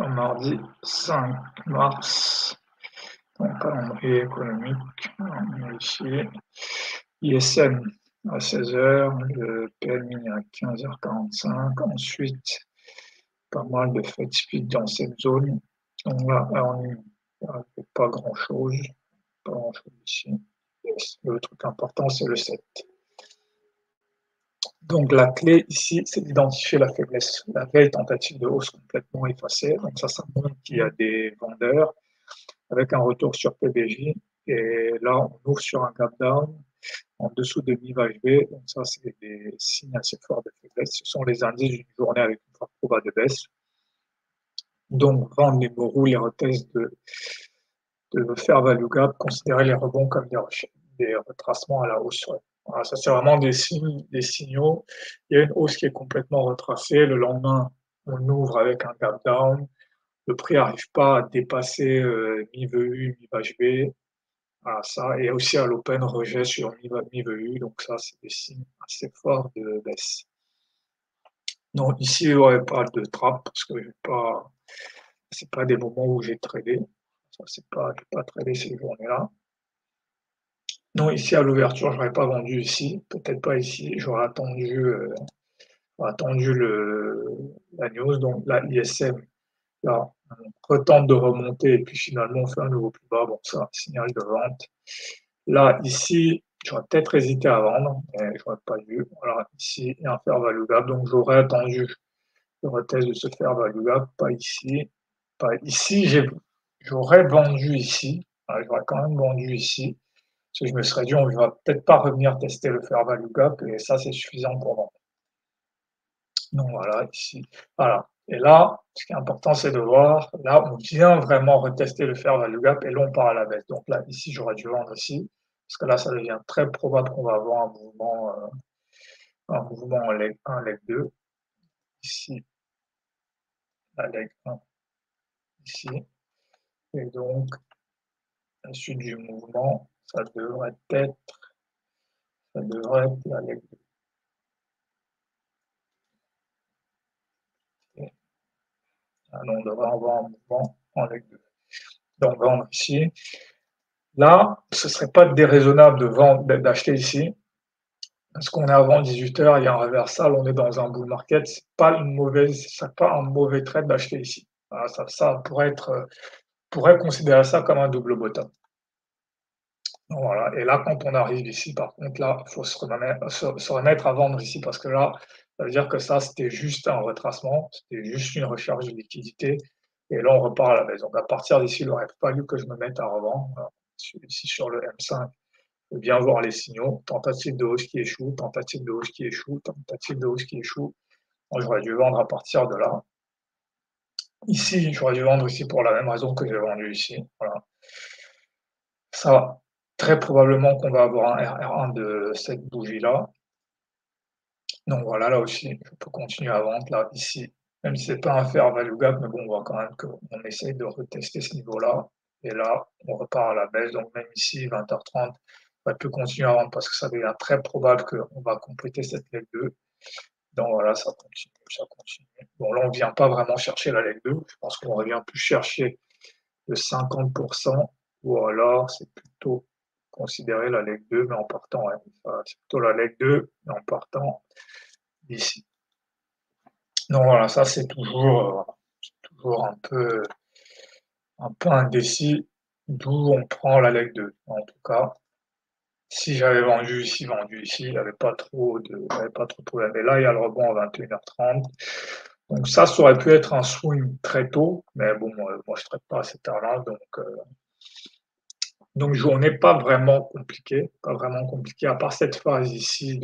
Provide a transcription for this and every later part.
Mardi 5 mars, donc calendrier économique, on est ici, ISM à 16h, le PMI à 15h45, ensuite pas mal de fêtes speed dans cette zone, donc là, pas grand chose ici. Le truc important, c'est le 7. Donc la clé ici, c'est d'identifier la faiblesse. La veille tentative de hausse complètement effacée, donc ça montre qu'il y a des vendeurs avec un retour sur PBJ. Et là, on ouvre sur un gap down en dessous de mi-vague B. Donc ça, c'est des signes assez forts de faiblesse. Ce sont les indices d'une journée avec une forte proba de baisse. Donc vendre les morous, les retests de fair value gap, considérer les rebonds comme des retracements à la hausse. Voilà, ça, c'est vraiment des signaux. Il y a une hausse qui est complètement retracée. Le lendemain, on ouvre avec un gap down. Le prix n'arrive pas à dépasser mi-VU, mi-vague B. Voilà, ça. Et aussi à l'open, rejet sur mi-VU. Donc ça, c'est des signes assez forts de baisse. Donc ici, il n'y aurait pas de trap parce que c'est pas des moments où j'ai tradé. Ça, j'ai pas tradé ces journées-là. Non, ici à l'ouverture, j'aurais pas vendu ici, peut-être pas ici. J'aurais attendu la news, donc là l'ISM, là on retente de remonter et puis finalement on fait un nouveau plus bas. Bon, ça, signal de vente. Là ici, j'aurais peut-être hésité à vendre, mais j'aurais pas dû. Voilà, ici il y a un fair value gap, donc j'aurais attendu le retest de ce fair value gap, pas ici, pas ici. J'aurais vendu ici, voilà, j'aurais quand même vendu ici. Parce que je me serais dit, on ne va peut-être pas revenir tester le fair value gap, et ça, c'est suffisant pour vendre. Donc voilà, ici, voilà. Et là, ce qui est important, c'est de voir, là, on vient vraiment retester le fair value gap, et là, on part à la baisse. Donc là, ici, j'aurais dû vendre ici, parce que là, ça devient très probable qu'on va avoir un mouvement en leg 1, leg 2. Ici, la leg 1, ici. Et donc, la suite du mouvement, ça devrait être la leg 2. Alors, on devrait avoir un mouvement en leg 2. Donc, vendre ici. Là, ce ne serait pas déraisonnable de vendre, d'acheter ici, parce qu'on est avant 18h, il y a un reversal, on est dans un bull market, c'est pas un mauvais trade d'acheter ici. Voilà, ça pourrait considérer ça comme un double bottom. Donc voilà. Et là, quand on arrive ici, par contre, là, il faut se remettre à vendre ici, parce que là, ça veut dire que ça, c'était juste un retracement, c'était juste une recherche de liquidité, et là, on repart à la baisse. Donc à partir d'ici, il aurait fallu que je me mette à revendre. Voilà. Ici sur le M5, bien voir les signaux, tentative de hausse qui échoue, tentative de hausse qui échoue, tentative de hausse qui échoue. Moi, j'aurais dû vendre à partir de là. Ici, j'aurais dû vendre ici pour la même raison que j'ai vendu ici. Voilà. Ça, très probablement qu'on va avoir un RR1 de cette bougie-là. Donc voilà, là aussi, je peux continuer à vendre, là, ici. Même si c'est pas un fair value gap, mais bon, on voit quand même qu'on essaye de retester ce niveau-là. Et là, on repart à la baisse. Donc même ici, 20h30, on peut continuer à vendre parce que ça devient très probable qu'on va compléter cette leg 2. Donc voilà, ça continue, ça continue. Bon, là, on ne vient pas vraiment chercher la leg 2. Je pense qu'on revient plus chercher le 50%, ou alors c'est plutôt considérer la leg 2, mais en partant, ouais. C'est plutôt la leg 2, mais en partant d'ici. Donc voilà, ça c'est toujours un peu indécis d'où on prend la leg 2. En tout cas, si j'avais vendu ici, il n'y avait pas trop de problème. Et là, il y a le rebond à 21h30. Donc ça aurait pu être un swing très tôt, mais bon, moi je ne traite pas à cette heure-là, donc journée pas vraiment compliquée, à part cette phase ici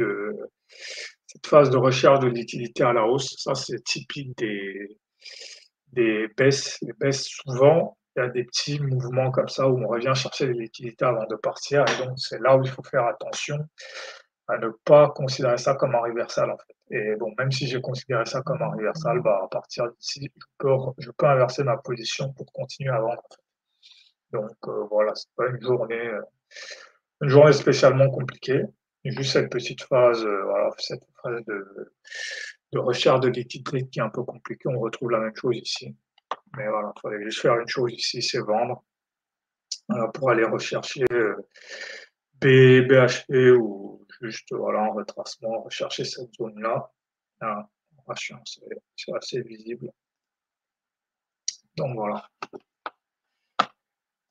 cette phase de recherche de liquidité à la hausse. Ça, c'est typique des baisses. Les baisses, souvent, il y a des petits mouvements comme ça où on revient chercher des liquidités avant de partir. Et donc, c'est là où il faut faire attention à ne pas considérer ça comme un reversal, en fait. Et bon, même si j'ai considéré ça comme un reversal, bah, à partir d'ici, je peux inverser ma position pour continuer à vendre, en fait. Donc, voilà, c'est pas une journée spécialement compliquée. Juste cette petite phase, voilà, cette phase de recherche de liquidité qui est un peu compliquée. On retrouve la même chose ici. Mais voilà, il fallait juste faire une chose ici, c'est vendre pour aller rechercher BHP ou juste voilà, en retracement, rechercher cette zone-là. En H1, c'est assez visible. Donc voilà.